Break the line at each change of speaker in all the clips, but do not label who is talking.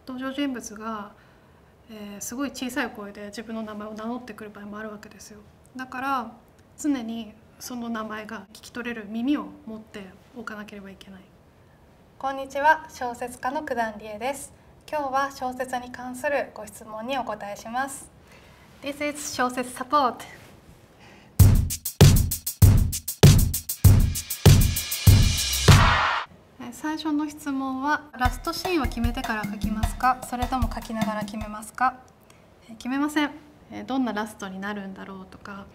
登場人物が、すごい小さい声で自分の名前を名乗ってくる場合もあるわけですよ。だから常にその名前が聞き取れる耳を持っておかなければいけない。
こんにちは、小説家の九段理恵です。今日は小説に関するご質問にお答えします。
This is 小説サポート。最初の質問は、ラストシーンを決めてから書きますか、それとも書きながら決めますか？決めません。どんなラストになるんだろうとか、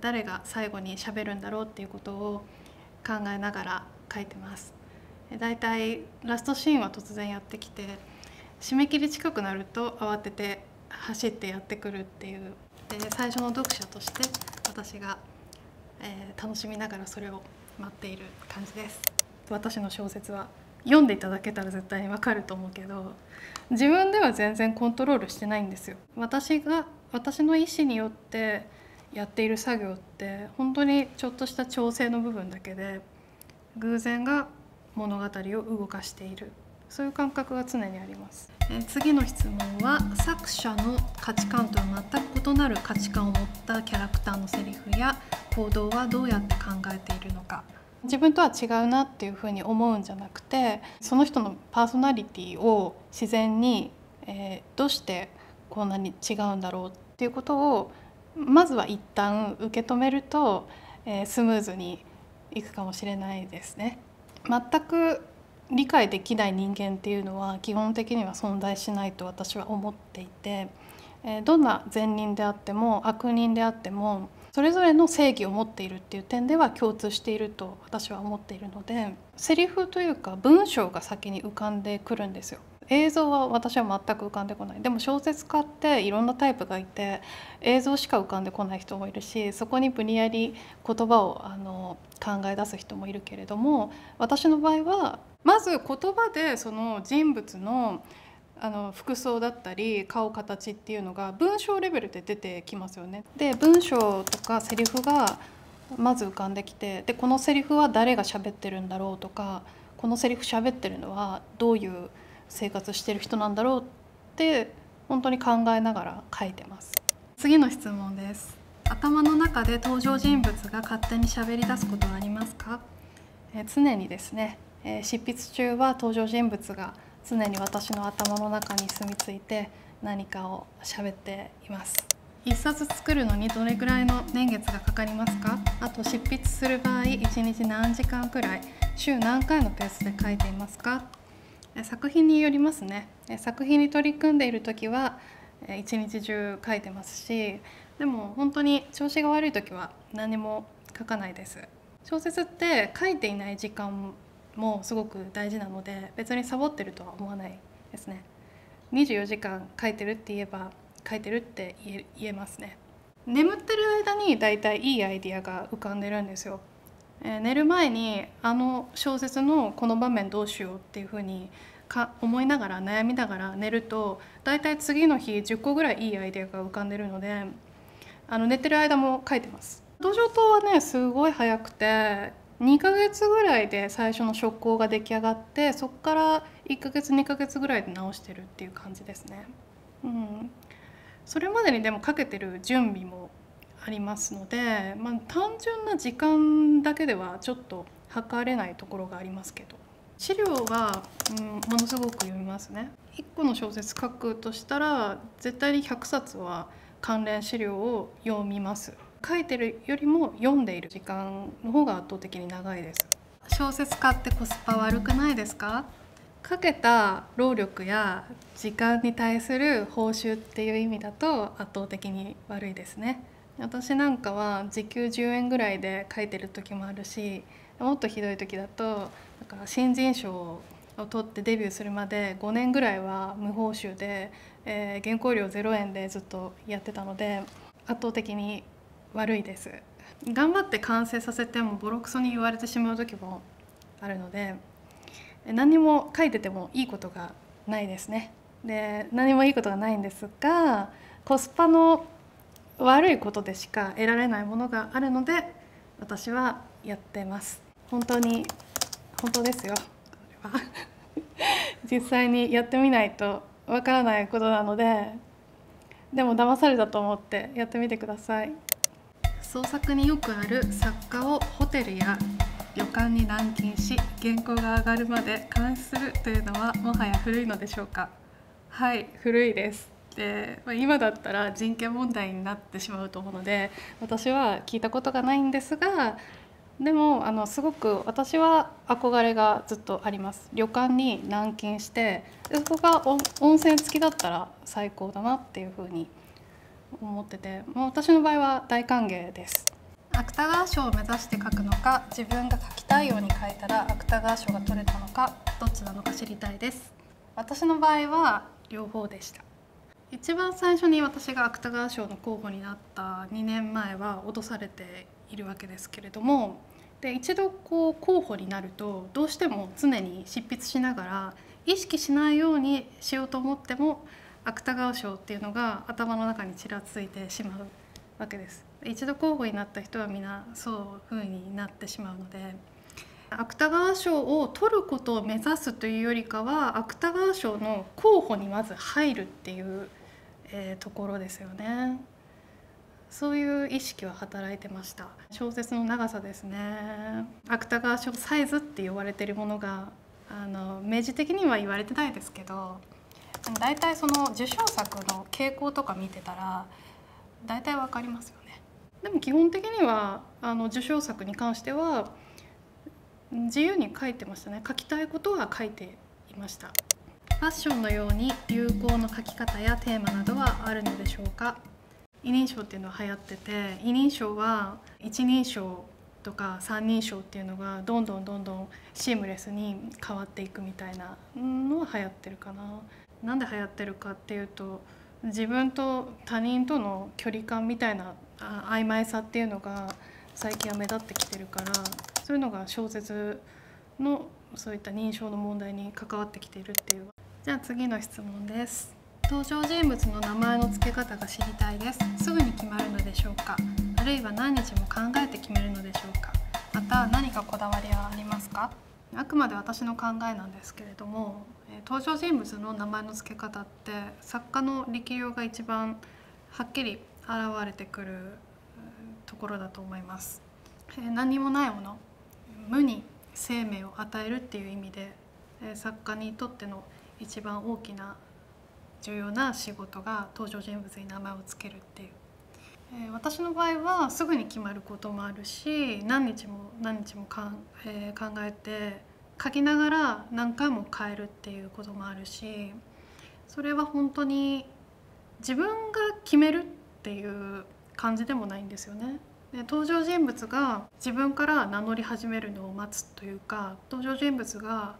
誰が最後に喋るんだろうっていうことを考えながら書いてます。だいたいラストシーンは突然やってきて、締め切り近くなると慌てて走ってやってくるっていう、最初の読者として私が、楽しみながらそれを待っている感じです。私の小説は読んでいただけたら絶対にわかると思うけど、自分では全然コントロールしてないんですよ。私の意思によってやっている作業って本当にちょっとした調整の部分だけで、偶然が物語を動かしている、そういう感覚が常にあります。次の質問は、作者の価値観とは全く異なる価値観を持ったキャラクターのセリフや行動はどうやって考えているのか。自分とは違うなっていうふうに思うんじゃなくて、その人のパーソナリティを自然に、どうしてこんなに違うんだろうっていうことをまずは一旦受け止めると、スムーズにいくかもしれないですね。全く理解できない人間っていうのは基本的には存在しないと私は思っていて、どんな善人であっても悪人であってもそれぞれの正義を持っているっていう点では共通していると私は思っているので、セリフというか文章が先に浮かんでくるんですよ。映像は私は全く浮かんでこない。でも小説家っていろんなタイプがいて、映像しか浮かんでこない人もいるし、そこに無理やり言葉を考え出す人もいるけれども、私の場合はまず言葉でその人物の服装だったり顔形っていうのが文章レベルで出てきますよね。で文章とかセリフがまず浮かんできて、でこのセリフは誰が喋ってるんだろうとか、このセリフ喋ってるのはどういう生活してる人なんだろうって本当に考えながら書いてます。次の質問です。頭の中で登場人物が勝手に喋り出すことはありますか？常にですね、執筆中は登場人物が常に私の頭の中に住み着いて何かを喋っています。一冊作るのにどれくらいの年月がかかりますか？あと執筆する場合1日何時間くらい、週何回のペースで書いていますか？作品によりますね。作品に取り組んでいる時は一日中書いてますし、でも本当に調子が悪い時は何も書かないです。小説って書いていない時間もすごく大事なので、別にサボってるとは思わないですね。24時間書いてるって言えば書いてるって言えますね。眠ってる間にだいたいいいアイディアが浮かんでるんですよ。寝る前に小説のこの場面どうしようっていうふうに思いながら悩みながら寝ると、だいたい次の日10個ぐらいいいアイデアが浮かんでるので、寝てる間も書いてます。登場灯はねすごい早くて2ヶ月ぐらいで最初の初稿が出来上がって、そこから1ヶ月2ヶ月ぐらいで直してるっていう感じですね。それまでにでもかけてる準備もありますので、単純な時間だけではちょっと測れないところがありますけど、資料は、ものすごく読みますね。1個の小説書くとしたら絶対に100冊は関連資料を読みます。書いてるよりも読んでいる時間の方が圧倒的に長いです。小説家ってコスパ悪くないですか？かけた労力や時間に対する報酬っていう意味だと圧倒的に悪いですね。私なんかは時給10円ぐらいで書いてる時もあるし、もっとひどい時だと新人賞を取ってデビューするまで5年ぐらいは無報酬で、原稿料0円でずっとやってたので圧倒的に悪いです。頑張って完成させてもボロクソに言われてしまう時もあるので、何も書いててもいいことがないですね。で何もいいことがないんですが、コスパの悪いことでしか得られないものがあるので私はやってます。本当ですよ、これは実際にやってみないとわからないことなので、でも騙されたと思ってやってみてください。創作によくある作家をホテルや旅館に軟禁し原稿が上がるまで監視するというのはもはや古いのでしょうか？はい、古いです。で、今だったら人権問題になってしまうと思うので私は聞いたことがないんですが、でもすごく私は憧れがずっとあります。旅館に軟禁してでそこが温泉付きだったら最高だなっていうふうに思ってて、もう私の場合は大歓迎です。芥川賞を目指して書くのか、自分が書きたいように書いたら芥川賞が取れたのか、どっちなのか知りたいです。私の場合は両方でした。一番最初に私が芥川賞の候補になった2年前は脅されているわけですけれども、で一度候補になるとどうしても常に執筆しながら意識しないようにしようと思っても芥川賞っていうのが頭の中にちらついてしまうわけです。一度候補になった人はみんなそういう風になってしまうので、芥川賞を取ることを目指すというよりかは芥川賞の候補にまず入るっていう、ところですよね。そういう意識は働いてました。小説の長さですね。芥川賞サイズって言われてるものが明示的には言われてないですけど、大体その受賞作の傾向とか見てたら大体わかりますよね。でも基本的には受賞作に関しては自由に書いてましたね。書きたいことは書いていました。ファッションのように流行の書き方やテーマなどはあるのでしょうか？二人称っていうのは流行ってて、二人称は一人称とか三人称っていうのがどんどんシームレスに変わっていくみたいなのは流行ってるかな。なんで流行ってるかっていうと、自分と他人との距離感みたいな曖昧さっていうのが最近は目立ってきてるから、そういうのが小説のそういった認証の問題に関わってきているっていう。じゃあ次の質問です。登場人物の名前の付け方が知りたいです。すぐに決まるのでしょうか？あるいは何日も考えて決めるのでしょうか？また何かこだわりはありますか？あくまで私の考えなんですけれども、登場人物の名前の付け方って作家の力量が一番はっきり現れてくるところだと思います。何にもないもの、無に生命を与えるっていう意味で作家にとっての一番大きな重要な仕事が登場人物に名前を付けるっていう。私の場合はすぐに決まることもあるし、何日も考えて書きながら何回も変えるっていうこともあるし、それは本当に自分が決めるっていう感じでもないんですよね。で登場人物が自分から名乗り始めるのを待つというか、登場人物が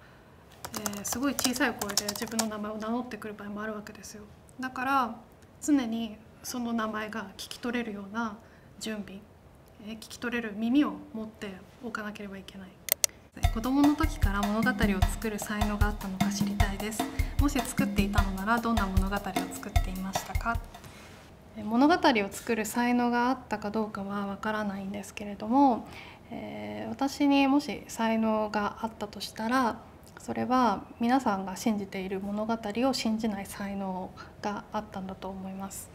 すごい小さい声で自分の名前を名乗ってくる場合もあるわけですよ。だから常にその名前が聞き取れるような準備、聞き取れる耳を持っておかなければいけない。子供の時から物語を作る才能があったのか知りたいです。もし作っていたのならどんな物語を作っていましたか？物語を作る才能があったかどうかはわからないんですけれども、私にもし才能があったとしたら、それは皆さんが信じている物語を信じない才能があったんだと思います。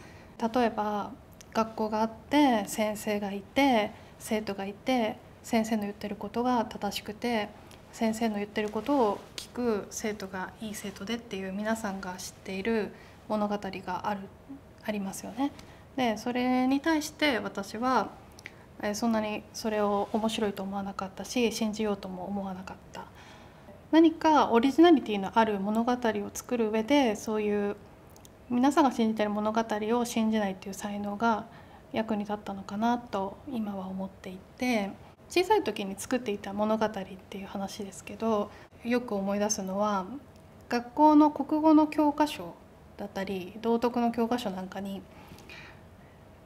例えば学校があって先生がいて生徒がいて、先生の言ってることが正しくて先生の言ってることを聞く生徒がいい生徒でっていう皆さんが知っている物語がありますよね。でそれに対して私はそんなにそれを面白いと思わなかったし、信じようとも思わなかった。何かオリジナリティのある物語を作る上で、そういう皆さんが信じている物語を信じないっていう才能が役に立ったのかなと今は思っていて、小さい時に作っていた物語っていう話ですけど、よく思い出すのは学校の国語の教科書だったり道徳の教科書なんかに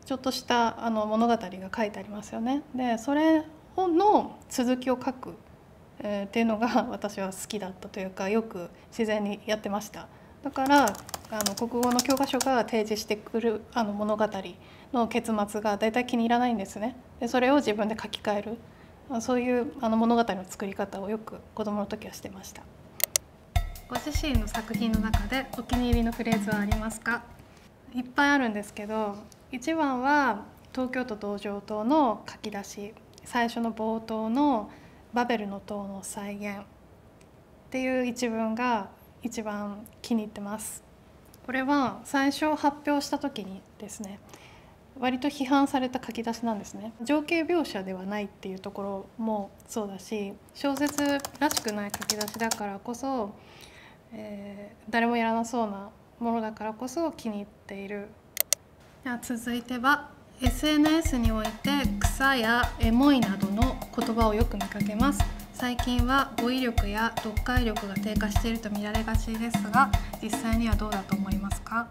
ちょっとした物語が書いてありますよね。でそれの続きを書くっていうのが私は好きだったというか、よく自然にやってました。だから国語の教科書が提示してくる物語の結末がだいたい気に入らないんですね。でそれを自分で書き換える、そういう物語の作り方をよく子どもの時はしてました。ご自身の作品の中でお気に入りのフレーズはありますか？いっぱいあるんですけど、一番は東京都道場塔の書き出し、最初の冒頭のバベルの塔の再現っていう一文が一番気に入ってます。これは最初発表した時にですね、割と批判された書き出しなんですね。情景描写ではないっていうところもそうだし、小説らしくない書き出しだからこそ、誰もやらなそうなものだからこそ気に入っている。では続いては SNS において草やエモいなどの言葉をよく見かけます。最近は語彙力や読解力が低下していると見られがちですが、実際にはどうだと思いますか？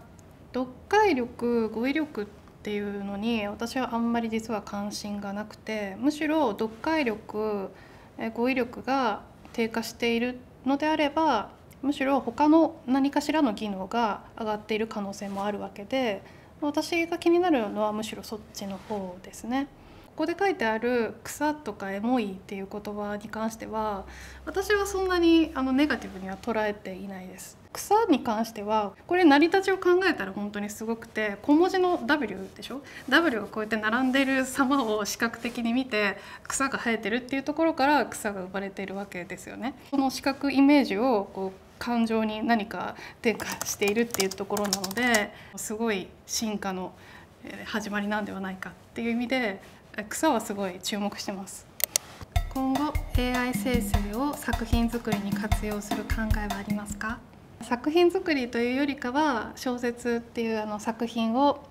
読解力、語彙力っていうのに私はあんまり実は関心がなくて、むしろ読解力、語彙力が低下しているのであれば、むしろ他の何かしらの技能が上がっている可能性もあるわけで、私が気になるのはむしろそっちの方ですね。ここで書いてある草とかエモいっていう言葉に関しては、私はそんなにネガティブには捉えていないです。草に関してはこれ成り立ちを考えたら本当にすごくて、小文字の W でしょ。 W がこうやって並んでいる様を視覚的に見て草が生えてるっていうところから草が生まれているわけですよね。この視覚イメージをこう感情に何か転化しているっていうところなので、すごい進化の始まりなんではないかっていう意味で草はすごい注目してます。今後 AI 生成を作品作りに活用する考えはありますか？作品作りというよりかは小説っていう作品を、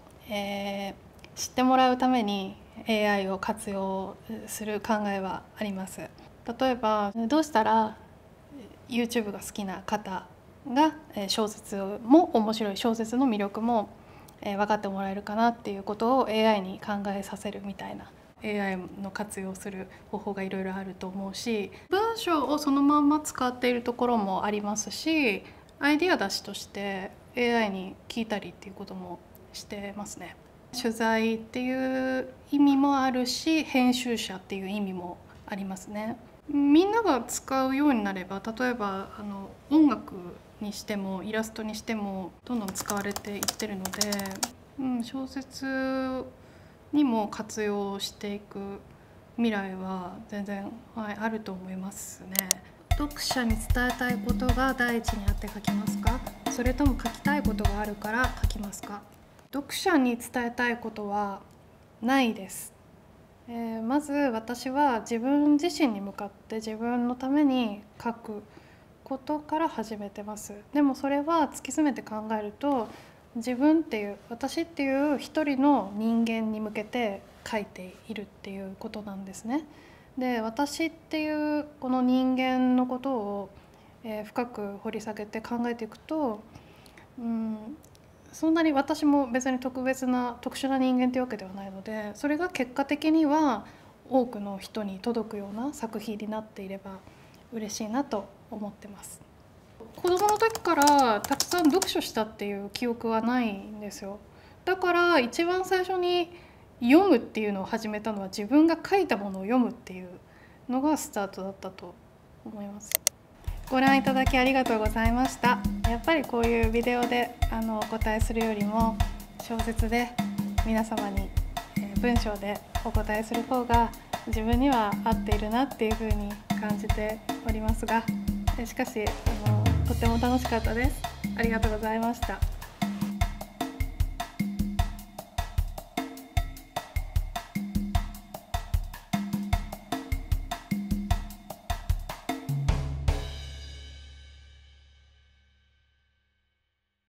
知ってもらうために AI を活用する考えはあります。例えばどうしたら YouTube が好きな方が小説も面白い、小説の魅力も分かってもらえるかなっていうことを AI に考えさせるみたいな、 AI の活用する方法がいろいろあると思うし、文章をそのまんま使っているところもありますし、アイディア出しとして AI に聞いたりっていうこともしてますね。取材っていう意味もあるし、編集者っていう意味もありますね。みんなが使うようになれば、例えば音楽にしてもイラストにしてもどんどん使われていってるので、小説にも活用していく未来は全然、あると思いますね。読者に伝えたいことが第一にあって書きますか？それとも書きたいことがあるから書きますか？読者に伝えたいことはないです。まず私は自分自身に向かって自分のために書くことから始めてます。でもそれは突き詰めて考えると、自分っていう私っていう一人の人間に向けて書いているっていうことなんですね。で、私っていうこの人間のことを、深く掘り下げて考えていくと、そんなに私も別に特殊な人間というわけではないので、それが結果的には多くの人に届くような作品になっていれば嬉しいなと思ってます。子供の時からたくさん読書したっていう記憶はないんですよ。だから一番最初に読むっていうのを始めたのは、自分が書いたものを読むっていうのがスタートだったと思います。ご覧いただきありがとうございました。やっぱりこういうビデオでお答えするよりも、小説で皆様に文章でお答えする方が自分には合っているなっていうふうに感じておりますが、しかしとっても楽しかったです。ありがとうございました。